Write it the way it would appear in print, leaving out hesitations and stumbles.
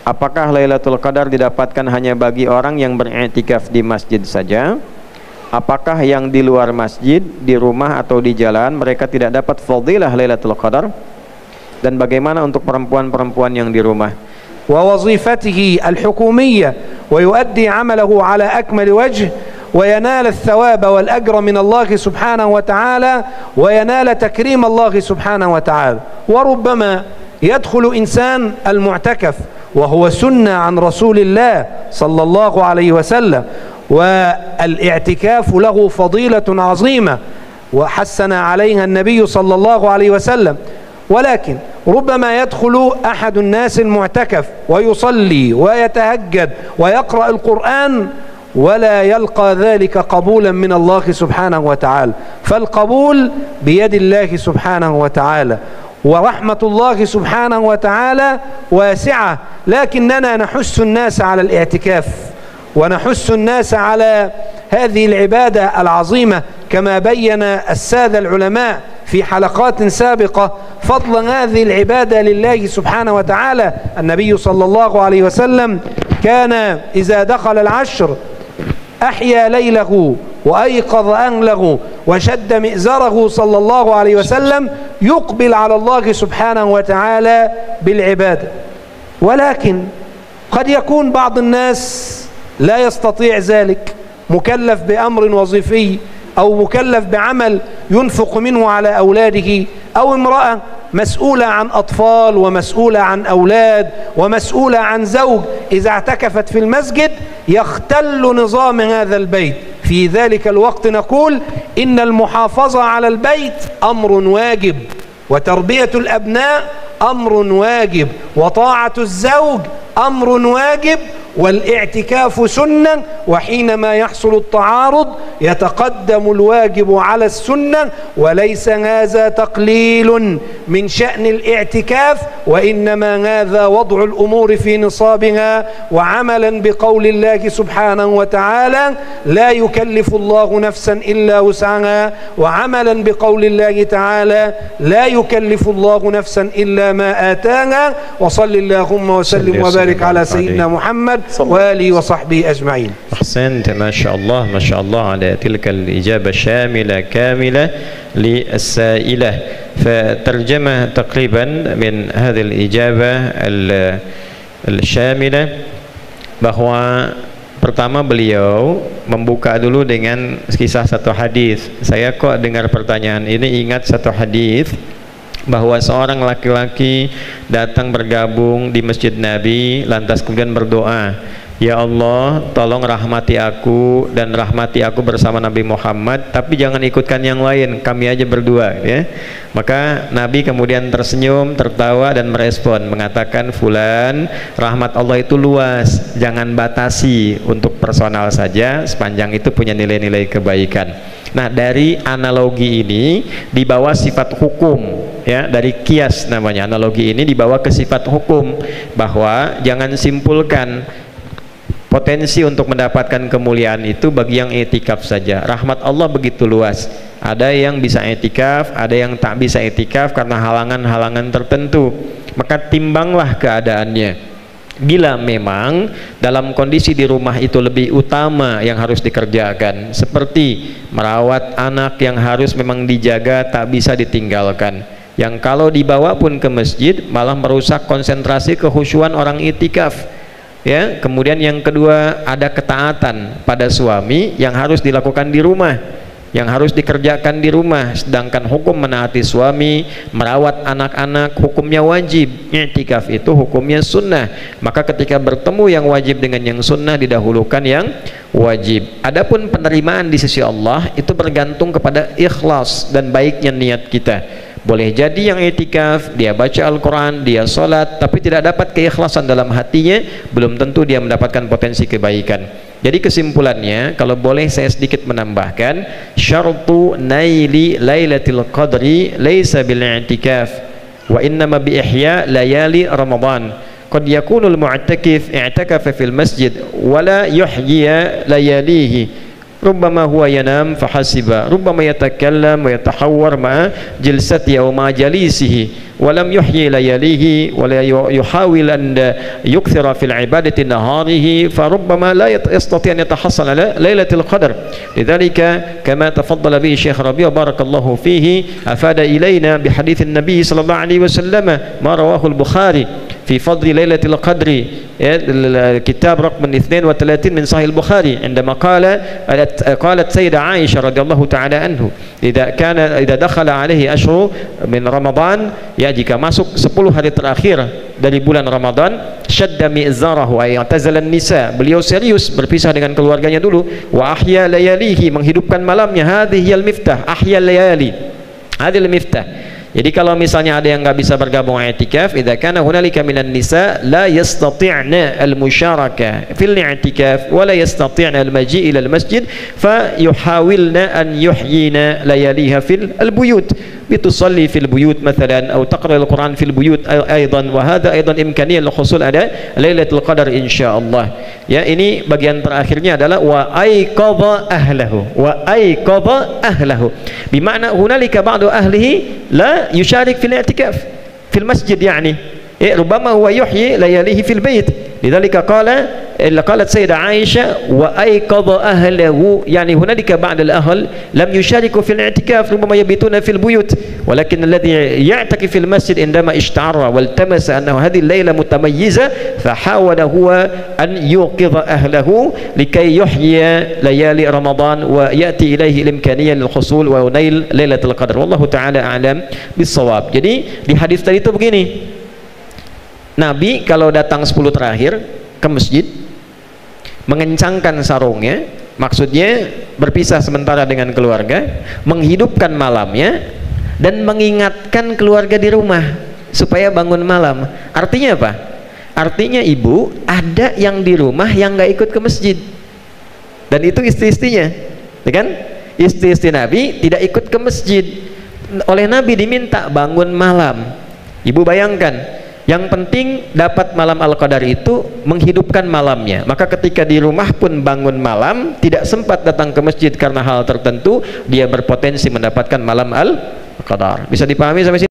apakah Lailatul Qadar didapatkan hanya bagi orang yang beriktikaf di masjid saja? Apakah yang di luar masjid, di rumah atau di jalan, mereka tidak dapat fadilah Lailatul Qadar? Dan bagaimana untuk perempuan-perempuan yang di rumah? ووظيفته الحكومية ويؤدي عمله على أكمل وجه وينال الثواب والأجر من الله سبحانه وتعالى وينال تكريم الله سبحانه وتعالى. وربما يدخل إنسان المعتكف وهو سنة عن رسول الله صلى الله عليه وسلم، والاعتكاف له فضيلة عظيمة وحسن عليها النبي صلى الله عليه وسلم. ولكن ربما يدخل أحد الناس المعتكف ويصلي ويتهجد ويقرأ القرآن ولا يلقى ذلك قبولا من الله سبحانه وتعالى، فالقبول بيد الله سبحانه وتعالى، ورحمة الله سبحانه وتعالى واسعة، لكننا نحث الناس على الاعتكاف ونحث الناس على هذه العبادة العظيمة كما بين السادة العلماء في حلقات سابقة فضل هذه العبادة لله سبحانه وتعالى. النبي صلى الله عليه وسلم كان إذا دخل العشر أحيا ليله وأيقظ أهله وشد مئزره صلى الله عليه وسلم يقبل على الله سبحانه وتعالى بالعبادة. ولكن قد يكون بعض الناس لا يستطيع ذلك، مكلف بأمر وظيفي أو مكلف بعمل ينفق منه على أولاده، أو امرأة مسؤولة عن أطفال ومسؤولة عن أولاد ومسؤولة عن زوج، إذا اعتكفت في المسجد يختل نظام هذا البيت. في ذلك الوقت نقول إن المحافظة على البيت أمر واجب، وتربية الأبناء أمر واجب، وطاعة الزوج أمر واجب، والاعتكاف سنة. وحينما يحصل التعارض يتقدم الواجب على السنة، وليس هذا تقليل من شأن الاعتكاف، وإنما هذا وضع الأمور في نصابها وعملا بقول الله سبحانه وتعالى لا يكلف الله نفسا إلا وسعها، وعملا بقول الله تعالى لا يكلف الله نفسا إلا ما آتاها. وصل اللهم وسلم وبارك على سيدنا محمد وآله وصحبه أجمعين. أحسنت، ما شاء الله ما شاء الله على تلك الإجابة الشاملة كاملة للسائلة. فترجمة تقريبا من هذه الإجابة الشاملة bahwa pertama beliau membuka dulu dengan kisah satu hadis. Saya kok dengar pertanyaan ini ingat satu hadis bahwa seorang laki-laki datang bergabung di Masjid Nabi, lantas kemudian berdoa, ya Allah tolong rahmati aku dan rahmati aku bersama Nabi Muhammad, tapi jangan ikutkan yang lain, kami aja berdua, ya. Maka Nabi kemudian tersenyum, tertawa dan merespon, mengatakan, fulan, rahmat Allah itu luas, jangan batasi untuk personal saja, sepanjang itu punya nilai-nilai kebaikan. Nah, dari analogi ini dibawa sifat hukum, ya, dari kias namanya. Analogi ini dibawa ke sifat hukum, bahwa jangan simpulkan potensi untuk mendapatkan kemuliaan itu bagi yang etikaf saja. Rahmat Allah begitu luas. Ada yang bisa etikaf, ada yang tak bisa etikaf karena halangan-halangan tertentu. Maka timbanglah keadaannya. Bila memang dalam kondisi di rumah itu lebih utama yang harus dikerjakan, seperti merawat anak yang harus memang dijaga, tak bisa ditinggalkan, yang kalau dibawa pun ke masjid malah merusak konsentrasi kekhusyuan orang itikaf, ya. Kemudian yang kedua, ada ketaatan pada suami yang harus dilakukan di rumah, yang harus dikerjakan di rumah, sedangkan hukum menaati suami, merawat anak-anak hukumnya wajib, i'tikaf itu hukumnya sunnah. Maka ketika bertemu yang wajib dengan yang sunnah, didahulukan yang wajib. Adapun penerimaan di sisi Allah itu bergantung kepada ikhlas dan baiknya niat kita. Boleh jadi yang i'tikaf, dia baca Al-Quran, dia sholat, tapi tidak dapat keikhlasan dalam hatinya, belum tentu dia mendapatkan potensi kebaikan. Jadi kesimpulannya, kalau boleh saya sedikit menambahkan, syartu naili lailatul qadri laisa bil i'tikaf wa innama bi ihya layali ramadan. Qad yakunul mu'takif i'takafa fil masjid wala yuhyi layalihi ربما هو ينام فحسب ربما يتكلم ويتحور مع جلسته أو مع جليسه ولم يحيي لياليه ولا يحاول أن يكثر في العبادة نهاره فربما لا يستطيع أن يتحصل على ليلة القدر. لذلك كما تفضل به الشيخ ربيع بارك الله فيه أفاد إلينا بحديث النبي صلى الله عليه وسلم ما رواه البخاري في فضل ليلة القدر الكتاب رقم 32 من صحيح البخاري عندما قالت سيدة عائشة رضي الله تعالى عنه إذا دخل عليه أشهر من رمضان ya jika masuk 10 hari terakhir dari bulan Ramadan syadda mi'zarahu ay i'tazalan nisa beliau serius berpisah dengan keluarganya dulu wa ahya layalihi menghidupkan malamnya hadhiyal miftah ahya layali hadhil miftah. Jadi kalau misalnya ada yang nggak bisa bergabung i'tikaf, idza kana hunalika minan nisa la yastati'na al-musyarakah fil i'tikaf wa la yastati'na al-maji' ila al-masjid fa yuhawilna an yuhyina layaliha fil al-buyut بتصلي في البيوت مثلا أو تقرأ القرآن في البيوت أيضا وهذا أيضا إمكانية للحصول على ليلة القدر إن شاء الله. Ya, ini bagian terakhirnya adalah wa ayqadha ahlahu bima'na hunalika ba'du ahlihi la yusharik fil i'tikaf fil masjid يعني ربما هو يحيي لياليه في البيت لذلك قالت سيدة عائشة وأيقظ أهله يعني هنالك بعض الأهل لم يشاركوا في الاعتكاف ربما يبيتون في البيوت ولكن الذي يعتكف في المسجد عندما اشتعر والتمس أنه هذه الليلة متميزة فحاول هو أن يوقظ أهله لكي يحيي ليالي رمضان ويأتي إليه الإمكانية للحصول ونيل ليلة القدر والله تعالى أعلم بالصواب. Jadi di hadis tadi itu begini, Nabi kalau datang 10 terakhir ke masjid mengencangkan sarungnya, maksudnya berpisah sementara dengan keluarga, menghidupkan malamnya dan mengingatkan keluarga di rumah supaya bangun malam. Artinya apa? Artinya ibu ada yang di rumah yang nggak ikut ke masjid dan itu istri-istrinya, ya kan? Istri-istri Nabi tidak ikut ke masjid, oleh Nabi diminta bangun malam. Ibu bayangkan, yang penting dapat malam Al-Qadar itu menghidupkan malamnya. Maka ketika di rumah pun bangun malam, tidak sempat datang ke masjid karena hal tertentu, dia berpotensi mendapatkan malam Al-Qadar. Bisa dipahami sampai sini?